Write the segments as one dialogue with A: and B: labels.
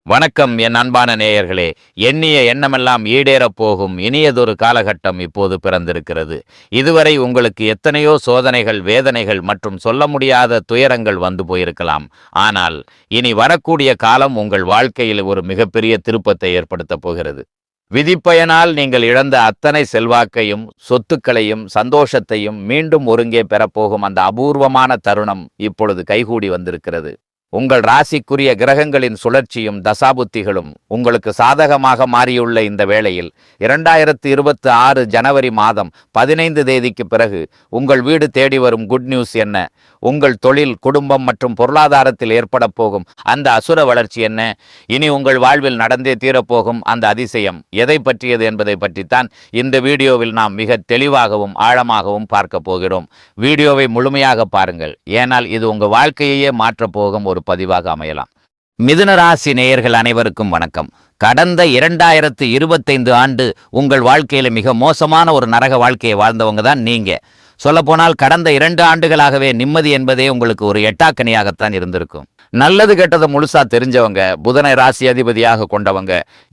A: வணக்கம் என் அன்பான நேயர்களே. எண்ணிய எண்ணமெல்லாம் ஈடேறப் போகும் இனியதொரு காலகட்டம் இப்போது பிறந்திருக்கிறது. இதுவரை உங்களுக்கு எத்தனையோ சோதனைகள், வேதனைகள் மற்றும் சொல்ல முடியாத துயரங்கள் வந்து போயிருக்கலாம். ஆனால் இனி வரக்கூடிய காலம் உங்கள் வாழ்க்கையில் ஒரு மிகப்பெரிய திருப்பத்தை ஏற்படுத்தப் போகிறது. விதிப்பயனால் நீங்கள் இழந்த அத்தனை செல்வாக்கையும், சொத்துக்களையும், சந்தோஷத்தையும் மீண்டும் ஒருங்கே பெறப்போகும் அந்த அபூர்வமான தருணம் இப்பொழுது கைகூடி வந்திருக்கிறது. உங்கள் ராசிக்குரிய கிரகங்களின் சுழற்சியும் தசாபுத்திகளும் உங்களுக்கு சாதகமாக மாறியுள்ள இந்த வேளையில் 2026 ஜனவரி மாதம் 15 தேதிக்கு பிறகு உங்கள் வீடு தேடி வரும் குட் நியூஸ் என்ன? உங்கள் தொழில், குடும்பம் மற்றும் பொருளாதாரத்தில் ஏற்பட போகும் அந்த அசுர வளர்ச்சி என்ன? இனி உங்கள் வாழ்வில் நடந்தே தீரப்போகும் அந்த அதிசயம் எதை பற்றியது என்பதை பற்றித்தான் இந்த வீடியோவில் நாம் மிக தெளிவாகவும் ஆழமாகவும் பார்க்க போகிறோம். வீடியோவை முழுமையாக பாருங்கள். ஏனால் இது உங்கள் வாழ்க்கையையே மாற்றப் போகும் ஒரு பதிவாக அமையலாம். மிதுன ராசி நேயர்கள் அனைவருக்கும் வணக்கம். கடந்த 2025 ஆண்டு உங்கள் வாழ்க்கையில மிக மோசமான ஒரு நரக வாழ்க்கையை வாழ்ந்தவங்க தான் நீங்க. சொல்லப்போனால் கடந்த 2 ஆண்டுகளாகவே நிம்மதி என்பதே உங்களுக்கு ஒரு எட்டாக்கனியாகத்தான் இருந்திருக்கும். நல்லது கெட்டதை முழுசா தெரிஞ்சவங்க, புதனை ராசி அதிபதியாக கொண்டவங்க,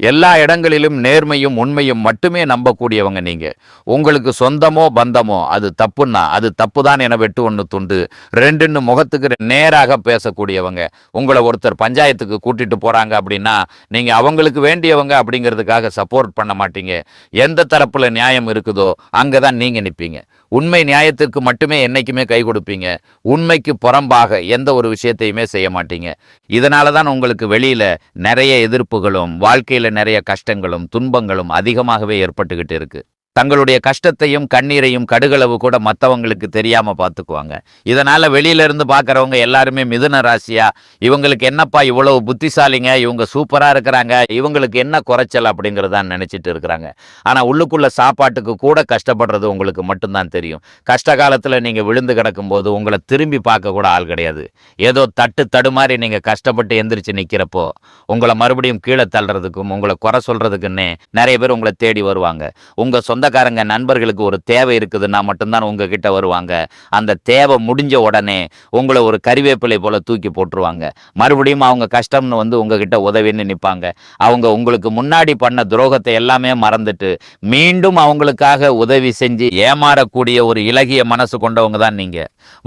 A: எல்லா இடங்களிலும் நேர்மையும் உண்மையும் மட்டுமே நம்பக்கூடியவங்க நீங்க. உங்களுக்கு சொந்தமோ பந்தமோ அது தப்புன்னா அது தப்புதான் என வெட்டு ஒன்று துண்டு, ரெண்டுன்னு முகத்துக்கு நேராக பேசக்கூடியவங்க. உங்களை ஒருத்தர் பஞ்சாயத்துக்கு கூட்டிட்டு போறாங்க அப்படின்னா நீங்க அவங்களுக்கு வேண்டியவங்க அப்படிங்கிறதுக்காக சப்போர்ட் பண்ண மாட்டீங்க. எந்த தரப்புல நியாயம் இருக்குதோ அங்கதான் நீங்க நிற்பீங்க. உண்மை நியாயத்திற்கு மட்டுமே என்னைக்குமே கை கொடுப்பீங்க. உண்மைக்கு புறம்பாக எந்த ஒரு விஷயத்தையுமே செய்ய மாட்டீங்க. இதனால தான் உங்களுக்கு வெளியில நிறைய எதிர்ப்புகளும் வாழ்க்கையில நிறைய கஷ்டங்களும் துன்பங்களும் அதிகமாகவே ஏற்பட்டுக்கிட்டு இருக்கு. தங்களுடைய கஷ்டத்தையும் கண்ணீரையும் கடுகளவு கூட மற்றவங்களுக்கு தெரியாம பார்த்துக்குவாங்க. இதனால வெளியில இருந்து பார்க்கறவங்க எல்லாருமே மிதுன ராசியா, இவங்களுக்கு என்னப்பா இவ்வளவு புத்திசாலிங்க, இவங்க சூப்பரா இருக்கிறாங்க, இவங்களுக்கு என்ன குறைச்சல் அப்படிங்கிறதான் நினைச்சிட்டு இருக்கிறாங்க. ஆனா உள்ளுக்குள்ள சாப்பாட்டுக்கு கூட கஷ்டப்படுறது உங்களுக்கு மட்டும்தான் தெரியும். கஷ்ட காலத்துல நீங்க விழுந்து கிடக்கும் போது உங்களை திரும்பி பார்க்க கூட ஆள் கிடையாது. ஏதோ தட்டு தடுமாறி நீங்க கஷ்டப்பட்டு எந்திரிச்சு நிக்கிறப்போ உங்களை மறுபடியும் கீழே தள்ளுறதுக்கும் உங்களை குறை சொல்றதுக்குன்னே நிறைய பேர் உங்களை தேடி வருவாங்க. உங்க சொந்தக்காரங்க நண்பர்களுக்கு ஒரு தேவை இருக்குதுன்னா மட்டும்தான் உங்ககிட்ட வருவாங்க. அந்த தேவை முடிஞ்ச உடனே உங்களை ஒரு கறிவேப்பிலை போல தூக்கி போட்டுருவாங்க. மறுபடியும் அவங்க கஷ்டம்னு வந்து உங்ககிட்ட உதவின்னு நிற்பாங்க. அவங்க உங்களுக்கு முன்னாடி பண்ண துரோகத்தை எல்லாமே மறந்துட்டு மீண்டும் அவங்களுக்காக உதவி செஞ்சு ஏமாறக்கூடிய ஒரு இலகிய மனசு கொண்டவங்க தான் நீங்க.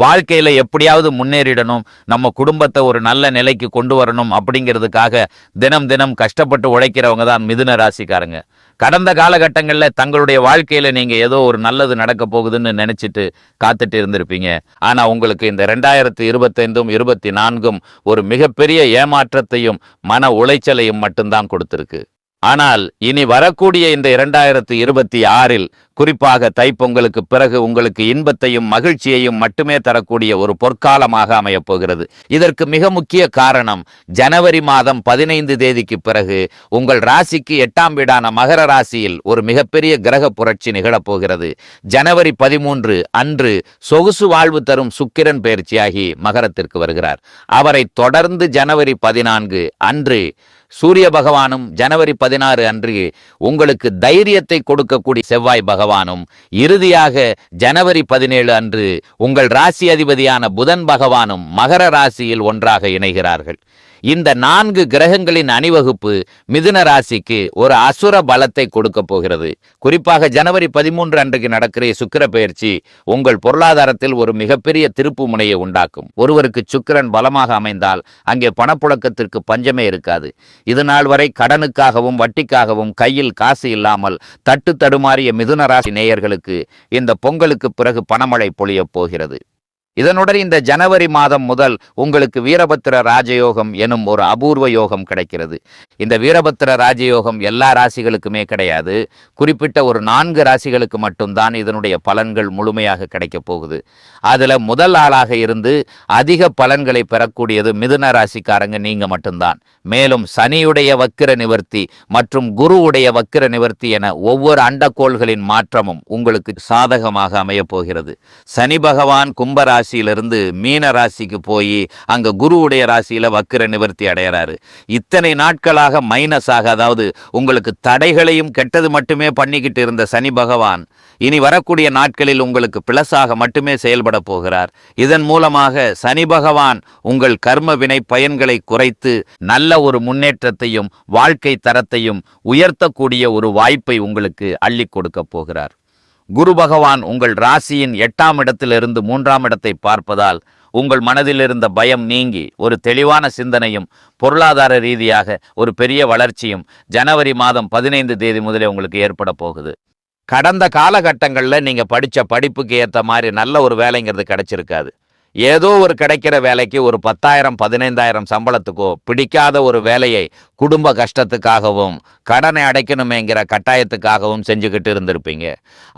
A: வாழ்க்கையில எப்படியாவது முன்னேறிடணும், நம்ம குடும்பத்தை ஒரு நல்ல நிலைக்கு கொண்டு வரணும் அப்படிங்கிறதுக்காக தினம் தினம் கஷ்டப்பட்டு உழைக்கிறவங்க தான் மிதுன ராசிக்காரங்க. கடந்த காலகட்டங்களில் தங்களுடைய வாழ்க்கையில நீங்க ஏதோ ஒரு நல்லது நடக்க போகுதுன்னு நினைச்சிட்டு காத்துட்டு இருந்திருப்பீங்க. ஆனா உங்களுக்கு இந்த 2025 24 ஒரு மிகப்பெரிய ஏமாற்றத்தையும் மன உளைச்சலையும் மட்டும்தான் கொடுத்திருக்கு. ஆனால் இனி வரக்கூடிய இந்த 2026 குறிப்பாக தைப்பொங்கலுக்கு பிறகு உங்களுக்கு இன்பத்தையும் மகிழ்ச்சியையும் மட்டுமே தரக்கூடிய ஒரு பொற்காலமாக அமையப் போகிறது. இதற்கு மிக முக்கிய காரணம், ஜனவரி மாதம் 15 தேதிக்கு பிறகு உங்கள் ராசிக்கு 8ஆம் வீடான மகர ராசியில் ஒரு மிகப்பெரிய கிரக புரட்சி நிகழப்போகிறது. ஜனவரி 13 அன்று சொகுசு வாழ்வு தரும் சுக்கிரன் பயிற்சியாகி மகரத்திற்கு வருகிறார். அவரை தொடர்ந்து ஜனவரி 14 அன்று சூரிய பகவானும், ஜனவரி 16 அன்று உங்களுக்கு தைரியத்தை கொடுக்கக்கூடிய செவ்வாய் பகவானும், இறுதியாக ஜனவரி 17 அன்று உங்கள் ராசி அதிபதியான புதன் பகவானும் மகர ராசியில் ஒன்றாக இணைகிறார்கள். இந்த 4 கிரகங்களின் அணிவகுப்பு மிதுன ராசிக்கு ஒரு அசுர பலத்தை கொடுக்க போகிறது. குறிப்பாக ஜனவரி 13 அன்றைக்கு நடக்கிற சுக்கிர பெயர்ச்சி உங்கள் பொருளாதாரத்தில் ஒரு மிகப்பெரிய திருப்பு முனையை உண்டாக்கும். ஒருவருக்கு சுக்கிரன் பலமாக அமைந்தால் அங்கே பணப்புழக்கத்திற்கு பஞ்சமே இருக்காது. இது நாள் வரை கடனுக்காகவும் வட்டிக்காகவும் கையில் காசு இல்லாமல் தட்டு தடுமாறிய மிதுன ராசி நேயர்களுக்கு இந்த பொங்கலுக்கு பிறகு பணமழை பொழியப் போகிறது. இதனுடன் இந்த ஜனவரி மாதம் முதல் உங்களுக்கு வீரபத்திர ராஜயோகம் எனும் ஒரு அபூர்வ யோகம் கிடைக்கிறது. இந்த வீரபத்திர ராஜயோகம் எல்லா ராசிகளுக்குமே கிடையாது. குறிப்பிட்ட ஒரு 4 ராசிகளுக்கு மட்டும்தான் இதனுடைய பலன்கள் முழுமையாக கிடைக்க போகுது. அதுல முதல் ஆளாக இருந்து அதிக பலன்களை பெறக்கூடியது மிதுன ராசிக்காரங்க நீங்க மட்டும்தான். மேலும் சனியுடைய வக்கிர நிவர்த்தி மற்றும் குருவுடைய வக்கிர நிவர்த்தி என ஒவ்வொரு அண்டக்கோள்களின் மாற்றமும் உங்களுக்கு சாதகமாக அமைய போகிறது. சனி பகவான் கும்பராசி ராசியிலிருந்து மீன ராசிக்கு போய் அங்க குருவுடைய ராசியில வக்கிர நிவர்த்தி அடைகிறாரு. இத்தனை நாட்களாக மைனஸாக, அதாவது உங்களுக்கு தடைகளையும் கெட்டது மட்டுமே பண்ணிக்கிட்டு இருந்த சனி பகவான் இனி வரக்கூடிய நாட்களில் உங்களுக்கு பிளஸாக மட்டுமே செயல்பட போகிறார். இதன் மூலமாக சனி பகவான் உங்கள் கர்ம வினை பயன்களை குறைத்து நல்ல ஒரு முன்னேற்றத்தையும் வாழ்க்கை தரத்தையும் உயர்த்தக்கூடிய ஒரு வாய்ப்பை உங்களுக்கு அள்ளி கொடுக்க போகிறார். குரு பகவான் உங்கள் ராசியின் 8ஆம் இடத்திலிருந்து 3ஆம் இடத்தை பார்ப்பதால் உங்கள் மனதில் இருந்த பயம் நீங்கி ஒரு தெளிவான சிந்தனையும் பொருளாதார ரீதியாக ஒரு பெரிய வளர்ச்சியும் ஜனவரி மாதம் 15 தேதி முதலே உங்களுக்கு ஏற்பட போகுது. கடந்த காலகட்டங்களில் நீங்கள் படித்த படிப்புக்கு ஏற்ற மாதிரி நல்ல ஒரு வேலைங்கிறது கிடைச்சிருக்காது. ஏதோ ஒரு கிடைக்கிற வேலைக்கு ஒரு 10,000 15,000 சம்பளத்துக்கோ, பிடிக்காத ஒரு வேலையை குடும்ப கஷ்டத்துக்காகவும் கடனை அடைக்கணுமேங்கிற கட்டாயத்துக்காகவும் செஞ்சுக்கிட்டு இருந்திருப்பீங்க.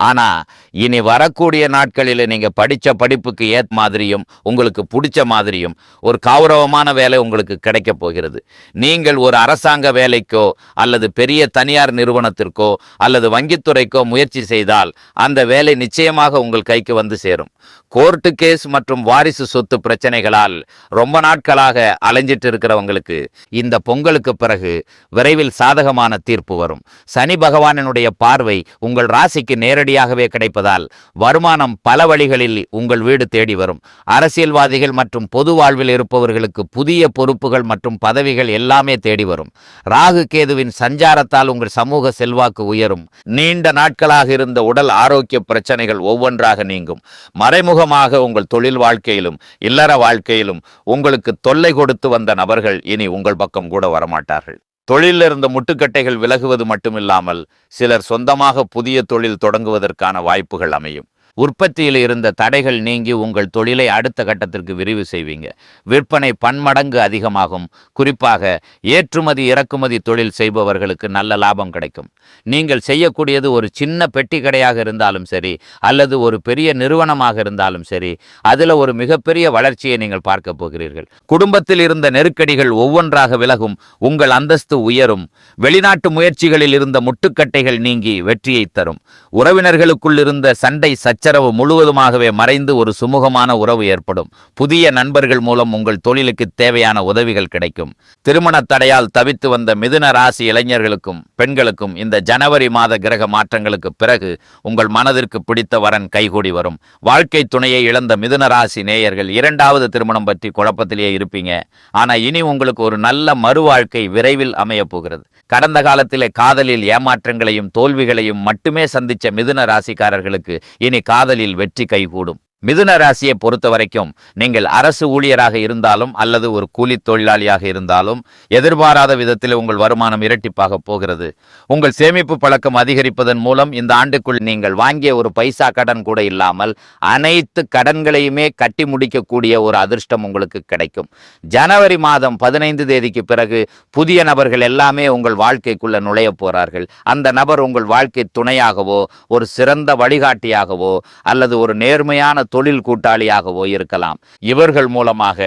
A: ஆனால் இனி வரக்கூடிய நாட்களில் நீங்கள் படித்த படிப்புக்கு ஏற்ற மாதிரியும் உங்களுக்கு பிடிச்ச மாதிரியும் ஒரு கௌரவமான வேலை உங்களுக்கு கிடைக்க போகிறது. நீங்கள் ஒரு அரசாங்க வேலைக்கோ அல்லது பெரிய தனியார் நிறுவனத்திற்கோ அல்லது வங்கித்துறைக்கோ முயற்சி செய்தால் அந்த வேலை நிச்சயமாக உங்கள் கைக்கு வந்து சேரும். கோர்ட்டு கேஸ் மற்றும் வாரிசு சொத்து பிரச்சனைகளால் ரொம்ப நாட்களாக அலைஞ்சிட்டு இருக்கிறவங்களுக்கு இந்த பொங்கலுக்கு பிறகு விரைவில் சாதகமான தீர்ப்பு வரும். சனி பகவானினுடைய பார்வை உங்கள் ராசிக்கு நேரடியாகவே கிடைப்பதால் வருமானம் பல வழிகளில் உங்கள் வீடு தேடி வரும். அரசியல்வாதிகள் மற்றும் பொது வாழ்வில் இருப்பவர்களுக்கு புதிய பொறுப்புகள் மற்றும் பதவிகள் எல்லாமே தேடி வரும். ராகு கேதுவின் சஞ்சாரத்தால் உங்கள் சமூக செல்வாக்கு உயரும். நீண்ட நாட்களாக இருந்த உடல் ஆரோக்கிய பிரச்சனைகள் ஒவ்வொன்றாக நீங்கும். மறைமுகமாக உங்கள் தொழில் வாழ்க்கையிலும் இல்லற வாழ்க்கையிலும் உங்களுக்கு தொல்லை கொடுத்து வந்த நபர்கள் இனி உங்கள் பக்கம் கூட வரமாட்டார்கள். தொழிலில் இருந்த முட்டுக்கட்டைகள் விலகுவது மட்டுமில்லாமல் சிலர் சொந்தமாக புதிய தொழில் தொடங்குவதற்கான வாய்ப்புகள் அமையும். உற்பத்தியில் இருந்த தடைகள் நீங்கி உங்கள் தொழிலை அடுத்த கட்டத்திற்கு விரிவு செய்வீங்க. விற்பனை பன்மடங்கு அதிகமாகும். குறிப்பாக ஏற்றுமதி இறக்குமதி தொழில் செய்பவர்களுக்கு நல்ல லாபம் கிடைக்கும். நீங்கள் செய்யக்கூடியது ஒரு சின்ன பெட்டி கடையாக இருந்தாலும் சரி அல்லது ஒரு பெரிய நிறுவனமாக இருந்தாலும் சரி, அதில் ஒரு மிகப்பெரிய வளர்ச்சியை நீங்கள் பார்க்க போகிறீர்கள். குடும்பத்தில் இருந்த நெருக்கடிகள் ஒவ்வொன்றாக விலகும். உங்கள் அந்தஸ்து உயரும். வெளிநாட்டு முயற்சிகளில் இருந்த முட்டுக்கட்டைகள் நீங்கி வெற்றியை தரும். உறவினர்களுக்குள் இருந்த சண்டை சச்சரவு முழுவதுமாகவே மறைந்து ஒரு சுமூகமான உறவு ஏற்படும். புதிய நண்பர்கள் மூலம் உங்கள் தொழிலுக்கு தேவையான உதவிகள் கிடைக்கும். திருமண தடையால் தவித்து வந்த மிதுன ராசி இளைஞர்களுக்கும் பெண்களுக்கும் இந்த ஜனவரி மாத கிரக மாற்றங்களுக்கு பிறகு உங்கள் மனதிற்கு பிடித்த வரன் கைகூடி வரும். வாழ்க்கை துணையை இழந்த மிதுன ராசி நேயர்கள் 2வது திருமணம் பற்றி குழப்பத்திலேயே இருப்பீங்க. ஆனா இனி உங்களுக்கு ஒரு நல்ல மறு வாழ்க்கை விரைவில் அமைய போகிறது. கடந்த காலத்திலே காதலில் ஏமாற்றங்களையும் தோல்விகளையும் மட்டுமே சந்தித்த மிதுன ராசிக்காரர்களுக்கு இனி காதலில் வெற்றி கைகூடும். மிதுன ராசியை பொறுத்த வரைக்கும் நீங்கள் அரசு ஊழியராக இருந்தாலும் அல்லது ஒரு கூலி தொழிலாளியாக இருந்தாலும் எதிர்பாராத விதத்தில் உங்கள் வருமானம் இரட்டிப்பாக போகிறது. உங்கள் சேமிப்பு பழக்கம் அதிகரிப்பதன் மூலம் இந்த ஆண்டுக்குள் நீங்கள் வாங்கிய ஒரு பைசா கடன் கூட இல்லாமல் அனைத்து கடன்களையுமே கட்டி முடிக்கக்கூடிய ஒரு அதிர்ஷ்டம் உங்களுக்கு கிடைக்கும். ஜனவரி மாதம் 15 தேதிக்கு பிறகு புதிய நபர்கள் எல்லாமே உங்கள் வாழ்க்கைக்குள்ள நுழைய போறார்கள். அந்த நபர் உங்கள் வாழ்க்கை துணையாகவோ ஒரு சிறந்த வழிகாட்டியாகவோ அல்லது ஒரு நேர்மையான தொழில் கூட்டாளியாகவோ இருக்கலாம். இவர்கள் மூலமாக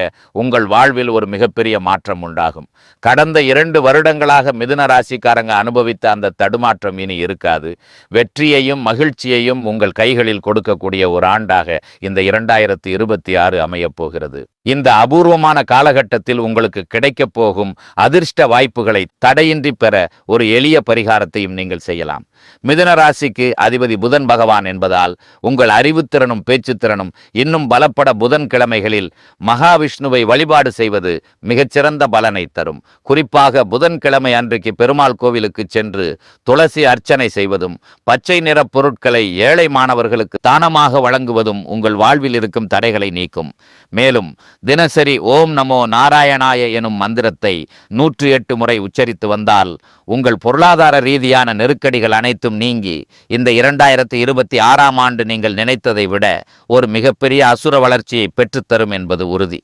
A: உங்கள் வாழ்வில் ஒரு மிகப்பெரிய மாற்றம் உண்டாகும். கடந்த 2 வருடங்களாக மிதுன ராசிக்காரங்க அனுபவித்த அந்த தடுமாற்றம் இனி இருக்காது. வெற்றியையும் மகிழ்ச்சியையும் உங்கள் கைகளில் கொடுக்கக்கூடிய ஒரு ஆண்டாக இந்த 2026 அமையப் போகிறது. இந்த அபூர்வமான காலகட்டத்தில் உங்களுக்கு கிடைக்கப் போகும் அதிர்ஷ்ட வாய்ப்புகளை தடையின்றி பெற ஒரு எளிய பரிகாரத்தையும் நீங்கள் செய்யலாம். மிதுன ராசிக்கு அதிபதி புதன் பகவான் என்பதால் உங்கள் அறிவுத்திறனும் பேச்சுத்திறனும் இன்னும் பலப்பட புதன்கிழமைகளில் மகாவிஷ்ணுவை வழிபாடு செய்வது மிகச்சிறந்த பலனை தரும். குறிப்பாக புதன்கிழமை அன்றைக்கு பெருமாள் கோவிலுக்கு சென்று துளசி அர்ச்சனை செய்வதும் பச்சை நிற பொருட்களை ஏழை மாணவர்களுக்கு தானமாக வழங்குவதும் உங்கள் வாழ்வில் இருக்கும் தடைகளை நீக்கும். மேலும் தினசரி ஓம் நமோ நாராயணாய எனும் மந்திரத்தை 108 முறை உச்சரித்து வந்தால் உங்கள் பொருளாதார ரீதியான நெருக்கடிகள் அனைத்தும் நீங்கி இந்த 2026 ஆண்டு நீங்கள் நினைத்ததை விட ஒரு மிகப்பெரிய அசுர வளர்ச்சியை பெற்றுத்தரும் என்பது உறுதி.